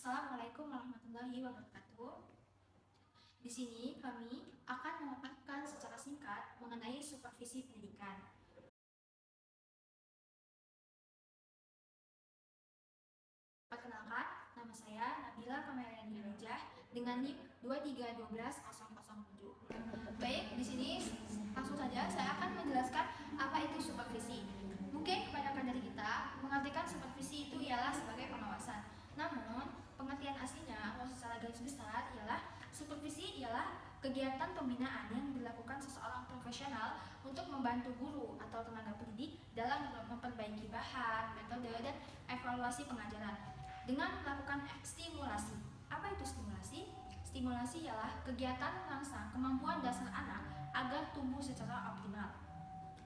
Assalamualaikum warahmatullahi wabarakatuh. Di sini kami akan memaparkan secara singkat mengenai supervisi pendidikan. Perkenalkan, nama saya Nabila Kamerani Hajah dengan NIM 2312007. Baik, di sini langsung saja saya akan menjelaskan apa itu supervisi. Mungkin kebanyakan dari kita mengartikan supervisi itu ialah sebagai pengawasan. Namun, pengertian aslinya atau secara garis besar ialah supervisi ialah kegiatan pembinaan yang dilakukan seseorang profesional untuk membantu guru atau tenaga pendidik dalam memperbaiki bahan, metode, dan evaluasi pengajaran dengan melakukan stimulasi. Apa itu stimulasi? Stimulasi ialah kegiatan merangsang kemampuan dasar anak agar tumbuh secara optimal.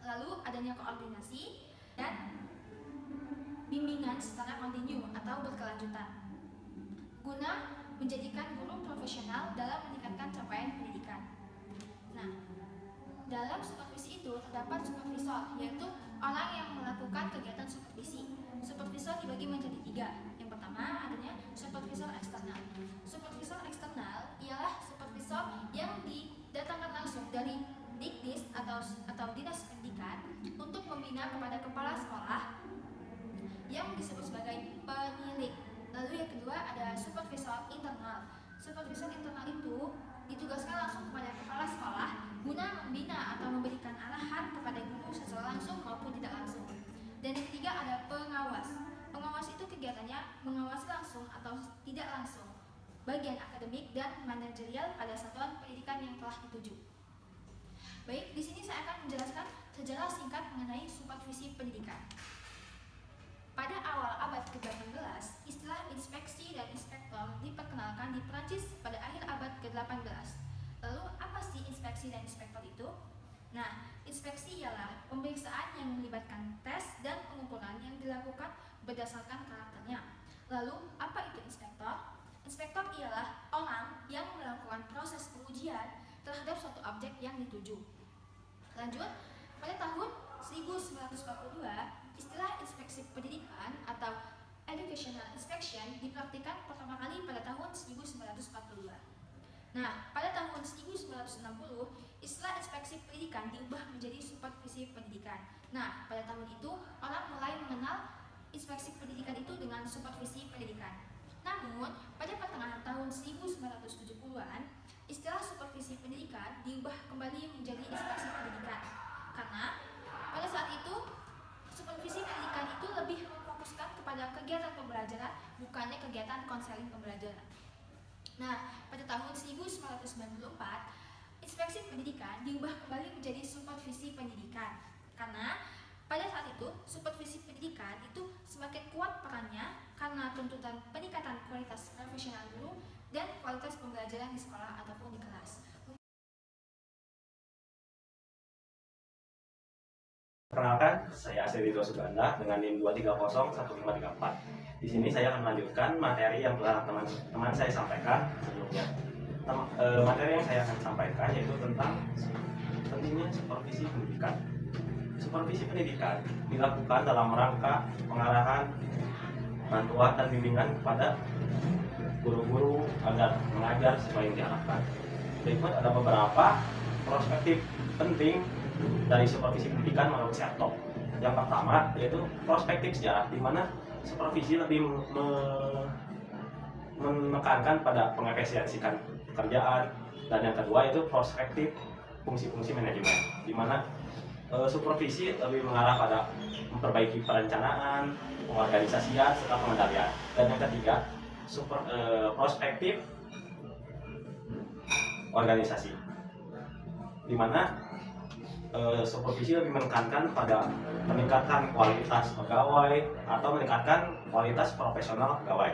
Lalu adanya koordinasi dan bimbingan secara kontinu atau berkelanjutan guna menjadikan guru profesional dalam meningkatkan capaian pendidikan. Nah, dalam supervisi itu terdapat supervisor, yaitu orang yang melakukan kegiatan supervisi. Supervisor dibagi menjadi 3. Yang pertama adanya supervisor eksternal. Supervisor eksternal ialah supervisor yang didatangkan langsung dari Dikdis atau Dinas Pendidikan untuk membina kepada kepala sekolah yang disebut sebagai penilik. Lalu yang kedua ada supervisor internal. Supervisor internal itu ditugaskan langsung kepada kepala sekolah guna membina atau memberikan arahan kepada guru secara langsung maupun tidak langsung. Dan yang ketiga ada pengawas. Pengawas itu kegiatannya mengawasi langsung atau tidak langsung bagian akademik dan manajerial pada satuan pendidikan yang telah dituju. Baik, di sini saya akan menjelaskan sejarah singkat mengenai supervisi pendidikan. Pada awal abad ke-18, istilah inspeksi dan inspektor diperkenalkan di Prancis pada akhir abad ke-18. Lalu, apa sih inspeksi dan inspektor itu? Nah, inspeksi ialah pemeriksaan yang melibatkan tes dan pengukuran yang dilakukan berdasarkan karakternya. Lalu, apa itu inspektor? Inspektor ialah orang yang melakukan proses pengujian terhadap suatu objek yang dituju. Lanjut, pada tahun 1942, istilah inspeksi pendidikan atau educational inspection dipraktikkan pertama kali pada tahun 1942. Nah, pada tahun 1960, istilah inspeksi pendidikan diubah menjadi supervisi pendidikan. Nah, pada tahun itu, orang mulai mengenal inspeksi pendidikan itu dengan supervisi pendidikan. Namun, pada pertengahan tahun 1970-an, istilah supervisi pendidikan diubah kembali menjadi inspeksi pendidikan. Karena pada saat itu, supervisi pendidikan itu lebih memfokuskan kepada kegiatan pembelajaran, bukannya kegiatan konseling pembelajaran. Nah, pada tahun 1994, inspeksi pendidikan diubah kembali menjadi supervisi pendidikan. Karena pada saat itu, supervisi pendidikan itu semakin kuat perannya karena tuntutan peningkatan kualitas profesional guru dan kualitas pembelajaran di sekolah ataupun di kelas. Perkenalkan, saya Asrito Suganda dengan NIM 2301534. Di sini saya akan melanjutkan materi yang telah teman-teman saya sampaikan sebelumnya. Materi yang saya akan sampaikan yaitu tentang pentingnya supervisi pendidikan. Supervisi pendidikan dilakukan dalam rangka pengarahan, bantuan, dan bimbingan kepada guru-guru agar mengajar sesuai yang diharapkan. Berikut ada beberapa perspektif penting dari supervisi pendidikan menurut Sherlock. Yang pertama yaitu perspektif sejarah, di mana supervisi lebih menekankan pada mengefisiensikan pekerjaan, dan yang kedua itu perspektif fungsi-fungsi manajemen, di mana supervisi lebih mengarah pada memperbaiki perencanaan, pengorganisasian, serta pengendalian. Dan yang ketiga perspektif organisasi, di mana supervisi lebih menekankan pada meningkatkan kualitas pegawai atau meningkatkan kualitas profesional pegawai.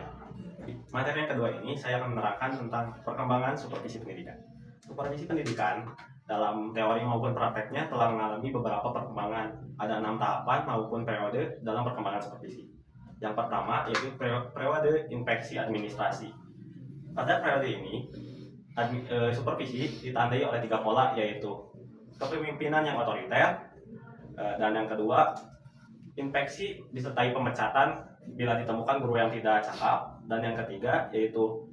Di materi yang kedua ini saya akan menerangkan tentang perkembangan supervisi pendidikan. Supervisi pendidikan dalam teori maupun prakteknya telah mengalami beberapa perkembangan. Ada 6 tahapan maupun periode dalam perkembangan supervisi. Yang pertama yaitu periode inspeksi administrasi. Pada periode ini supervisi ditandai oleh 3 pola, yaitu kepemimpinan yang otoriter, dan yang kedua inspeksi disertai pemecatan bila ditemukan guru yang tidak cakap, Dan yang ketiga yaitu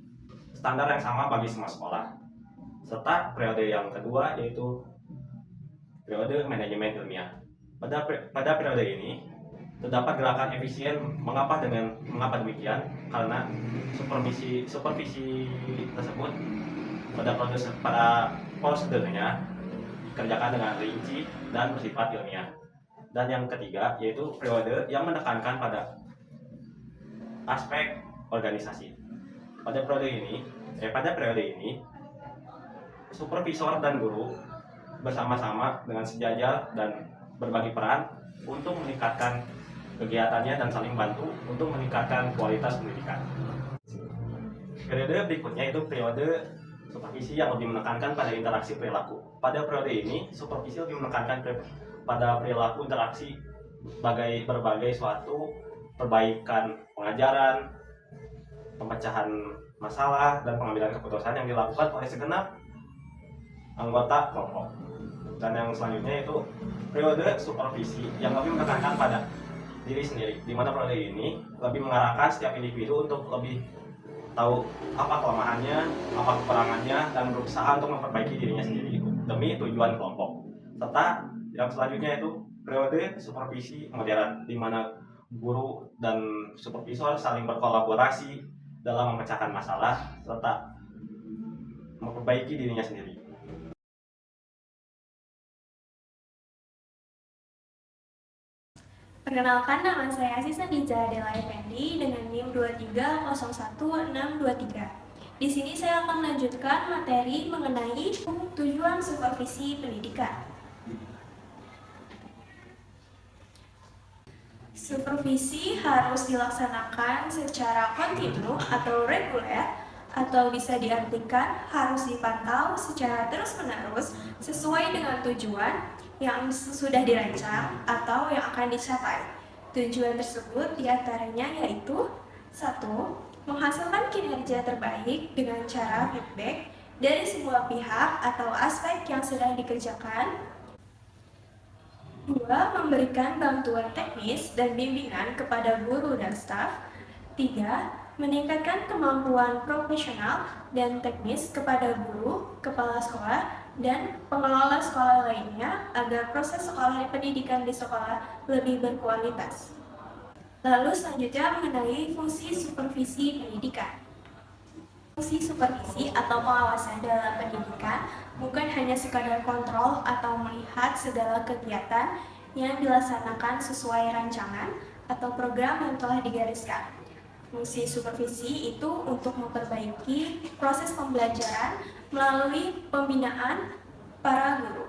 standar yang sama bagi semua sekolah. Serta periode yang kedua yaitu periode manajemen ilmiah. Pada periode ini terdapat gerakan efisien. Mengapa demikian? Karena supervisi tersebut pada prosedurnya dikerjakan dengan rinci dan bersifat ilmiah. Dan yang ketiga yaitu periode yang menekankan pada aspek organisasi. Pada periode ini supervisor dan guru bersama-sama dengan sejajar dan berbagi peran untuk meningkatkan kegiatannya dan saling bantu untuk meningkatkan kualitas pendidikan. Periode berikutnya itu periode supervisi yang lebih menekankan pada interaksi perilaku. Pada periode ini, supervisi lebih menekankan pada perilaku interaksi berbagai suatu perbaikan pengajaran, pemecahan masalah, dan pengambilan keputusan yang dilakukan oleh segenap anggota kelompok. Dan yang selanjutnya itu periode supervisi yang lebih menekankan pada diri sendiri, di mana periode ini lebih mengarahkan setiap individu untuk lebih tahu apa kelemahannya, apa kekurangannya, dan berusaha untuk memperbaiki dirinya sendiri demi tujuan kelompok. Serta yang selanjutnya itu periode supervisi modern, di mana guru dan supervisor saling berkolaborasi dalam memecahkan masalah serta memperbaiki dirinya sendiri. Perkenalkan, nama saya Asisa Diza Adela Effendi dengan NIM 2301623. Di sini saya akan melanjutkan materi mengenai tujuan supervisi pendidikan. Supervisi harus dilaksanakan secara kontinu atau reguler, atau bisa diartikan harus dipantau secara terus-menerus sesuai dengan tujuan yang sudah dirancang atau yang akan dicapai. Tujuan tersebut diantaranya yaitu 1. Menghasilkan kinerja terbaik dengan cara feedback dari semua pihak atau aspek yang sedang dikerjakan. 2. Memberikan bantuan teknis dan bimbingan kepada guru dan staf. 3. Meningkatkan kemampuan profesional dan teknis kepada guru, kepala sekolah, dan pengelola sekolah lainnya agar proses sekolah pendidikan di sekolah lebih berkualitas. Lalu selanjutnya mengenai fungsi supervisi pendidikan. Fungsi supervisi atau pengawasan dalam pendidikan bukan hanya sekadar kontrol atau melihat segala kegiatan yang dilaksanakan sesuai rancangan atau program yang telah digariskan. Fungsi supervisi itu untuk memperbaiki proses pembelajaran melalui pembinaan para guru.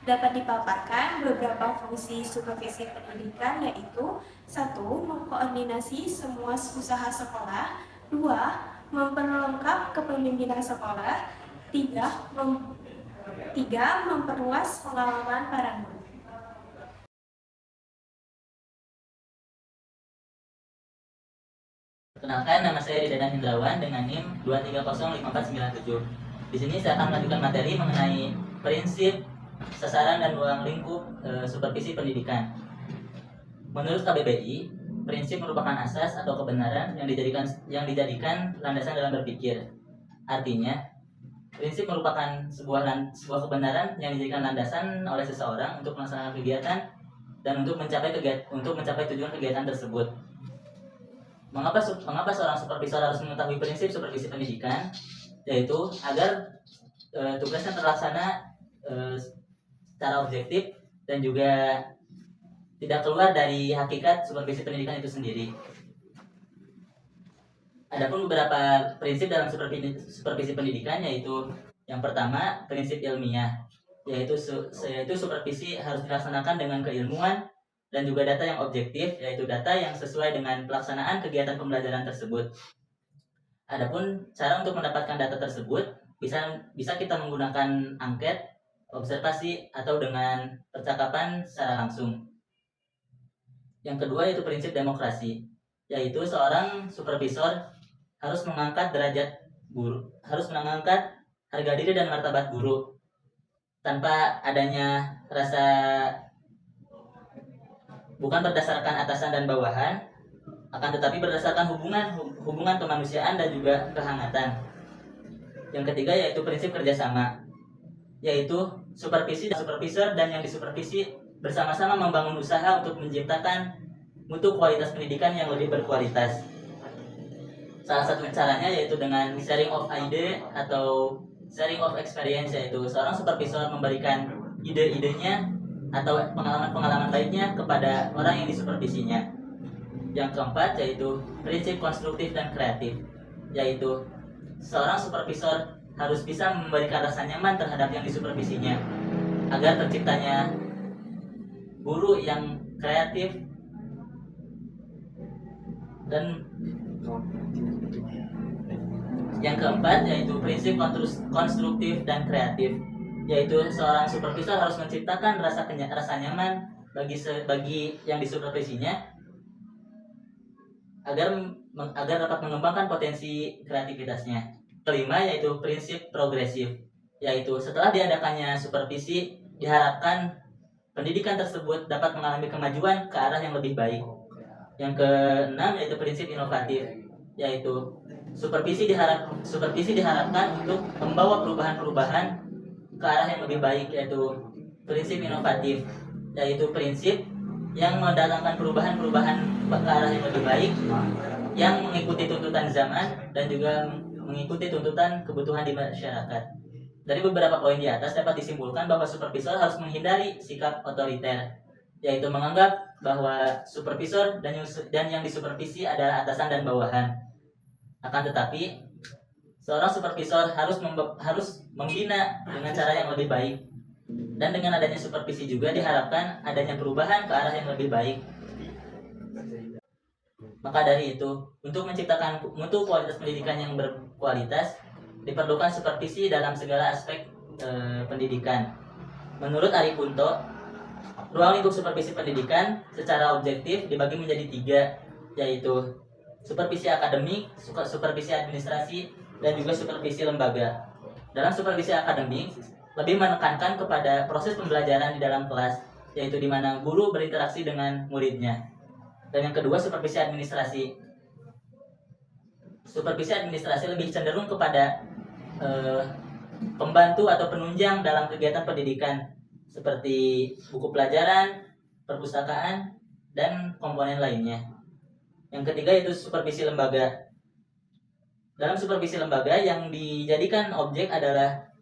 Dapat dipaparkan beberapa fungsi supervisi pendidikan, yaitu 1. Mengkoordinasi semua usaha sekolah. 2. Memperlengkap kepemimpinan sekolah. 3. Memperluas pengalaman para guru. Perkenalkan, nama saya Didadan Hindrawan dengan NIM 2305497. Di sini saya akan melanjutkan materi mengenai prinsip, sasaran, dan ruang lingkup supervisi pendidikan. Menurut KBBI, prinsip merupakan asas atau kebenaran yang dijadikan landasan dalam berpikir. Artinya, prinsip merupakan sebuah kebenaran yang dijadikan landasan oleh seseorang untuk melaksanakan kegiatan dan untuk mencapai tujuan kegiatan tersebut. Mengapa seorang supervisor harus mengetahui prinsip supervisi pendidikan? Yaitu agar tugasnya terlaksana secara objektif dan juga tidak keluar dari hakikat supervisi pendidikan itu sendiri. Adapun beberapa prinsip dalam supervisi pendidikan, yaitu yang pertama, prinsip ilmiah, yaitu supervisi harus dilaksanakan dengan keilmuan dan juga data yang objektif, yaitu data yang sesuai dengan pelaksanaan kegiatan pembelajaran tersebut. Adapun cara untuk mendapatkan data tersebut bisa kita menggunakan angket, observasi, atau dengan percakapan secara langsung. Yang kedua yaitu prinsip demokrasi, yaitu seorang supervisor harus mengangkat harga diri dan martabat guru tanpa adanya rasa bukan berdasarkan atasan dan bawahan akan tetapi berdasarkan hubungan kemanusiaan dan juga kehangatan. Yang ketiga yaitu prinsip kerjasama, yaitu supervisor dan yang disupervisi bersama-sama membangun usaha untuk menciptakan mutu kualitas pendidikan yang lebih berkualitas. Salah satu caranya yaitu dengan sharing of ide atau sharing of experience, yaitu seorang supervisor memberikan ide-idenya atau pengalaman-pengalaman baiknya kepada orang yang disupervisinya. Yang keempat yaitu prinsip konstruktif dan kreatif, yaitu seorang supervisor harus bisa memberikan rasa nyaman terhadap yang disupervisinya agar terciptanya guru yang kreatif. Dan yang keempat yaitu prinsip konstruktif dan kreatif, yaitu seorang supervisor harus menciptakan rasa nyaman bagi yang disupervisinya agar dapat mengembangkan potensi kreativitasnya. Kelima yaitu prinsip progresif, yaitu setelah diadakannya supervisi diharapkan pendidikan tersebut dapat mengalami kemajuan ke arah yang lebih baik. Yang keenam yaitu prinsip inovatif, yaitu supervisi diharapkan untuk membawa perubahan-perubahan ke arah yang lebih baik, yaitu prinsip inovatif, yaitu prinsip yang mendatangkan perubahan-perubahan ke arah yang lebih baik yang mengikuti tuntutan zaman dan juga mengikuti tuntutan kebutuhan di masyarakat. Dari beberapa poin di atas dapat disimpulkan bahwa supervisor harus menghindari sikap otoriter, yaitu menganggap bahwa supervisor dan yang disupervisi adalah atasan dan bawahan. Akan tetapi, seorang supervisor harus membina dengan cara yang lebih baik. Dan dengan adanya supervisi juga diharapkan adanya perubahan ke arah yang lebih baik. Maka dari itu, untuk menciptakan mutu kualitas pendidikan yang berkualitas, diperlukan supervisi dalam segala aspek pendidikan. Menurut Ari Kunto, ruang lingkup supervisi pendidikan secara objektif dibagi menjadi 3, yaitu supervisi akademik, supervisi administrasi, dan juga supervisi lembaga. Dalam supervisi akademik, lebih menekankan kepada proses pembelajaran di dalam kelas, yaitu di mana guru berinteraksi dengan muridnya. Dan yang kedua, supervisi administrasi. Supervisi administrasi lebih cenderung kepada pembantu atau penunjang dalam kegiatan pendidikan, seperti buku pelajaran, perpustakaan, dan komponen lainnya. Yang ketiga yaitu supervisi lembaga. Dalam supervisi lembaga yang dijadikan objek adalah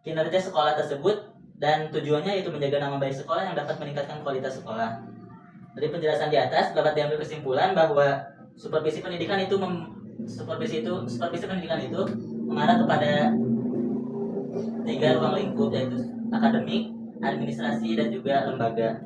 kinerja sekolah tersebut dan tujuannya yaitu menjaga nama baik sekolah yang dapat meningkatkan kualitas sekolah. Dari penjelasan di atas dapat diambil kesimpulan bahwa supervisi pendidikan itu mengarah kepada 3 ruang lingkup, yaitu akademik, administrasi, dan juga lembaga.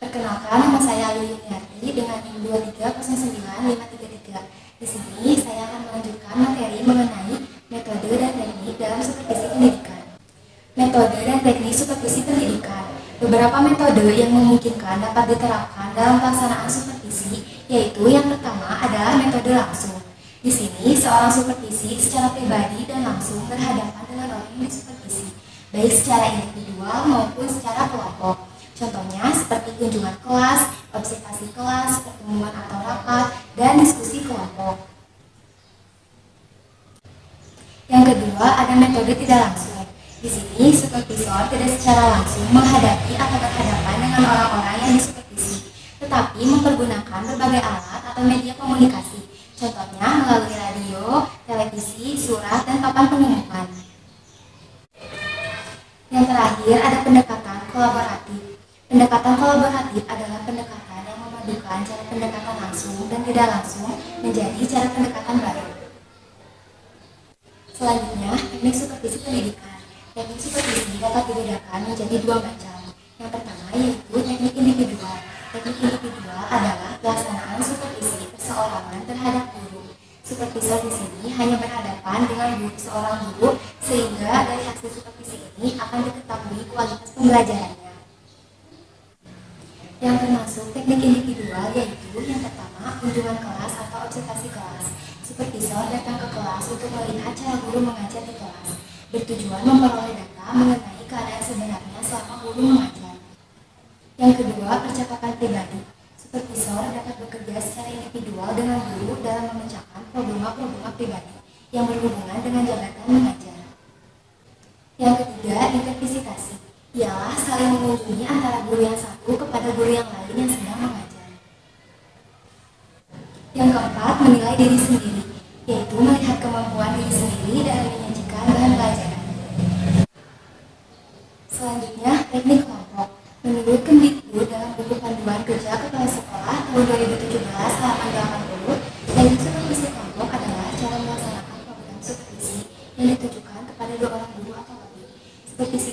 Perkenalkan, nama saya Ayu Yuniarti dengan NIM 2309533. Di sini saya akan melanjutkan materi mengenai metode dan teknik dalam supervisi pendidikan. Metode dan teknik supervisi pendidikan. Beberapa metode yang memungkinkan dapat diterapkan dalam pelaksanaan supervisi, yaitu yang pertama adalah metode langsung. Di sini, seorang supervisi secara pribadi dan langsung berhadapan dengan orang yang disupervisi, baik secara individual maupun secara kelompok. Contohnya seperti kunjungan kelas, observasi kelas, pertemuan atau rapat, dan diskusi kelompok. Yang kedua, ada metode tidak langsung. Di sini, supervisor tidak secara langsung menghadapi atau berhadapan dengan orang-orang yang disupervisi, tetapi mempergunakan berbagai alat atau media komunikasi. Contohnya melalui radio, televisi, surat, dan papan pengumuman. Yang terakhir, ada pendekatan kolaboratif. Pendekatan kolaboratif adalah pendekatan yang memadukan cara pendekatan langsung dan tidak langsung menjadi cara pendekatan baru. Selanjutnya, teknik supervisi pendidikan. Teknik supervisi dapat dibedakan menjadi 2 macam. Yang pertama yaitu teknik individual. Teknik individual adalah pelaksanaan supervisi perseorangan terhadap guru. Supervisor di sini hanya berhadapan dengan seorang guru, sehingga dari hasil supervisi ini akan diketahui kualitas pembelajarannya. Yang termasuk teknik individual yaitu yang pertama kunjungan kelas atau observasi kelas. Supervisor datang ke kelas untuk melihat cara guru mengajar di kelas, bertujuan memperoleh data mengenai keadaan sebenarnya selama guru mengajar. Yang kedua, percakapan pribadi. Supervisor dapat bekerja secara individual dengan guru dalam memecahkan problema-problema pribadi yang berhubungan dengan jabatan mengajar. Yang ketiga, intervisitasi. Ialah saling mengunjungi antara guru yang satu kepada guru yang lain yang sedang mengajar. Yang keempat, menilai diri sendiri, yaitu melihat kemampuan diri sendiri dalam menyajikan bahan pelajaran. Selanjutnya, teknik kelompok. Menurut Kemdikbud dalam buku panduan kerja kepala sekolah tahun 2017 halaman 80, teknik supervisi kelompok adalah cara melaksanakan program supervisi yang ditujukan kepada 2 orang guru atau lebih. Supervisi